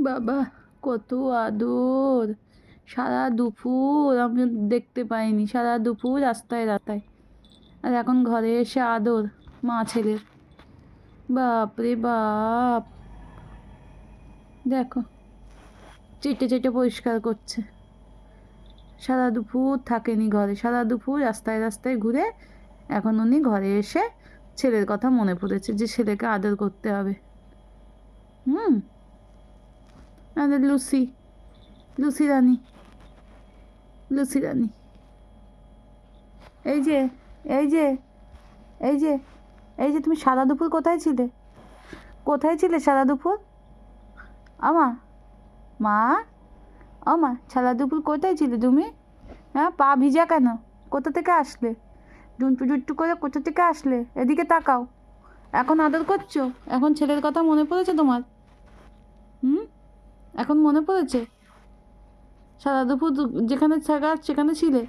বাবা, কত আদর! সারা দুপুর আমি দেখতে পাইনি, সারা দুপুর রাস্তায় রাস্তায়, আর এখন ঘরে এসে আদর মা ছেলের। বাপ রে বাপ! দেখো, চেটে চেটে পরিষ্কার করছে। সারা দুপুর থাকেনি ঘরে, সারা দুপুর রাস্তায় রাস্তায় ঘুরে এখন উনি ঘরে এসে ছেলের কথা মনে পড়েছে যে ছেলেকে আদর করতে হবে। আমাদের লুসি, লুসি রানী, লুসি রানী। এই যে এই যে এই যে এই যে তুমি সারা দুপুর কোথায় ছিলে? কোথায় ছিলে সারা দুপুর? আমা, মা, আমা, সারা দুপুর কোথায় ছিলে তুমি? হ্যাঁ, পা ভিজা কেন? কোথা থেকে আসলে? ডুন্টু ডুন্টু করে কোথা থেকে আসলে? এদিকে তাকাও। এখন আদর করছো? এখন ছেলের কথা মনে পড়েছে তোমার? এখন মনে পড়েছে? সারা দুপুর যেখানে থাকা সেখানে ছিলে?